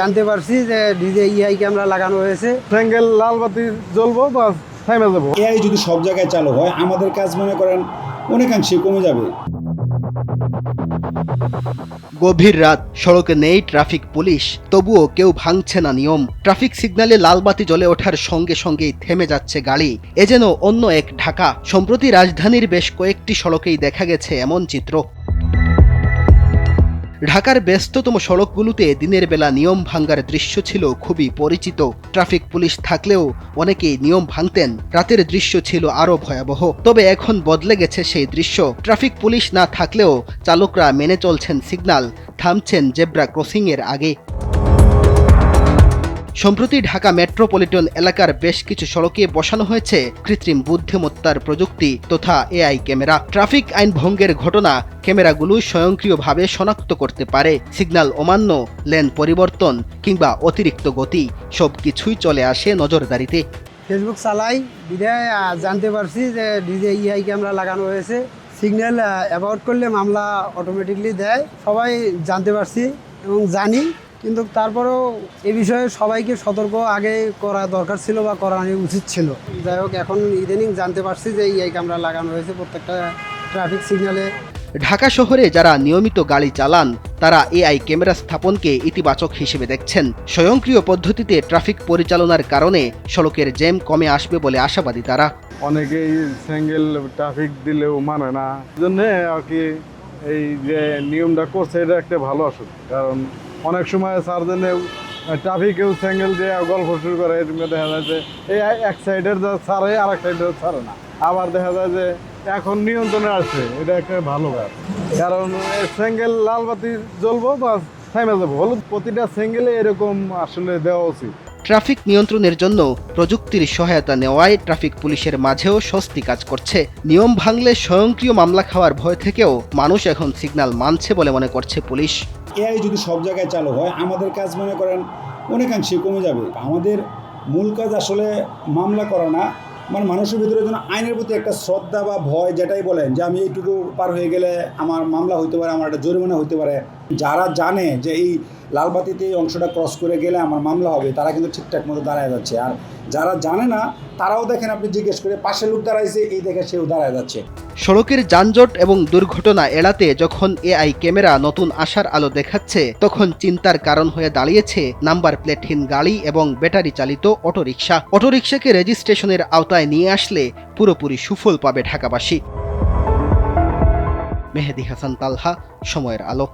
জানতে পারছি যে ডিজে ইআই ক্যামেরা লাগানো হয়েছে। সিঙ্গেল লাল বাতি জ্বলবো বা থেমে যাবো। এআই যদি সব জায়গায় চালু হয় আমাদের কাজ মনে করেন অনেকাংশে কমে যাবে। গভীর রাত, সড়কে নেই ট্রাফিক পুলিশ, তবুও কেউ ভাঙছে না নিয়ম। ট্রাফিক সিগন্যালে লাল বাতি জ্বলে ওঠার সঙ্গে সঙ্গেই থেমে যাচ্ছে গাড়ি। এ যেন অন্য এক ঢাকা। সম্প্রতি রাজধানীর বেশ কয়েকটি সড়কেই দেখা গেছে এমন চিত্র। ঢাকার ব্যস্ততম সড়কগুলোতে দিনের বেলা নিয়ম ভাঙার দৃশ্য ছিল খুবই পরিচিত। ট্রাফিক পুলিশ থাকলেও অনেকেই নিয়ম ভাঙতেন। রাতের দৃশ্য ছিল আরও ভয়াবহ। তবে এখন বদলে গেছে সেই দৃশ্য। ট্রাফিক পুলিশ না থাকলেও চালকরা মেনে চলছেন সিগন্যাল, থামছেন জেব্রা ক্রসিংয়ের আগে। সম্প্রতি ঢাকা মেট্রোপলিটন এলাকার বেশ কিছু সড়কে বসানো হয়েছে কৃত্রিম বুদ্ধিমত্তার প্রযুক্তি তথা এআই ক্যামেরা। ট্রাফিক আইন ভঙ্গের ঘটনা ক্যামেরাগুলো স্বয়ংক্রিয়ভাবে শনাক্ত করতে পারে। সিগন্যাল অমান্য, লেন পরিবর্তন কিংবা অতিরিক্ত গতি সবকিছুই চলে আসে নজরদারিতে। ফেসবুক চালাই বিধায় জানতে পারছি যে ডিজে ইআই ক্যামেরা লাগানো হয়েছে। সিগন্যাল অ্যাভয়েড করলে মামলা অটোমেটিকলি দেয়। সবাই জানতে পারছি এবং জানি, কিন্তু তারপরেও এ বিষয়ে সবাইকে সতর্ক আগে করা দরকার ছিল বা করা উচিত ছিল। যাই হোক, এখন ইদানিং জানতে পারছি যে ইআই ক্যামেরা লাগানো হয়েছে প্রত্যেকটা ট্রাফিক সিগন্যালে। ঢাকা শহরে যারা নিয়মিত গাড়ি চালান তারা এআই ক্যামেরা স্থাপনকে ইতিবাচক হিসেবে দেখছেন। স্বয়ংক্রিয় পদ্ধতিতে ট্রাফিক পরিচালনার কারণে সড়কের জ্যাম কমে আসবে বলে আশাবাদী তারা। অনেকেই সিঙ্গেল ট্রাফিক দিলেও মানে না, জন্য আর কি এই যে নিয়মটা করছে এটা একটা ভালো আসুক। কারণ অনেক সময় সার্জনে ট্রাফিকেও সিঙ্গেল দিয়ে গল্প শুরু করে, দেখা যায় যে এই এক সাইডের যা ছাড়ে আর এক সাইডের ছাড়ে না। আবার দেখা যায় যে এখন নিয়ন্ত্রণে আসছে, এটা একটা ভালো কাজ। কারণ সিঙ্গেল লাল বাতি জ্বলবো বা থেমে যাবো, হলুদ প্রতিটা সিঙ্গেলে এরকম আসলে দেওয়া উচিত। ট্রাফিক নিয়ন্ত্রণের জন্য প্রযুক্তির সহায়তা নেওয়ায় ট্রাফিক পুলিশের মাঝেও স্বস্তি কাজ করছে। নিয়ম ভাঙলে স্বয়ংক্রিয় মামলা খাওয়ার ভয় থেকেও মানুষ এখন সিগন্যাল মানছে বলে মনে করছে পুলিশ। এআই যদি সব জায়গায় চালু হয় আমাদের কাজ মনে করেন অনেকাংশে কমে যাবে। আমাদের মূল কাজ আসলে মামলা করা না, মানে মানুষের ভিতরে যেন আইনের প্রতি একটা শ্রদ্ধা বা ভয়, যেটাই বলেন যে আমি এইটুকু পার হয়ে গেলে আমার মামলা হইতে পারে, আমার একটা জরিমানা হইতে পারে। যারা জানে যে এই লালবাতিতে এই অংশটা ক্রস করে গেলে আমার মামলা হবে, তারা কিন্তু ঠিকঠাক মতো দাঁড়ায় যাচ্ছে। আর যারা জানে না তারাও দেখেন, আপনি জিজ্ঞেস করে পাশে লোক দাঁড়াইছে এই দেখে সেও দাঁড়ায় যাচ্ছে। সড়কের যানজট এবং দুর্ঘটনা এড়াতে যখন এআই ক্যামেরা নতুন আশার আলো দেখাচ্ছে, তখন চিন্তার কারণ হয়ে দাঁড়িয়েছে নাম্বার প্লেটহীন গাড়ি এবং ব্যাটারি চালিত অটোরিকশা। অটোরিকশাকে রেজিস্ট্রেশনের আওতায় নিয়ে আসলে পুরোপুরি সুফল পাবে ঢাকাবাসী। মেহেদী হাসান তালহা, সময়ের আলো।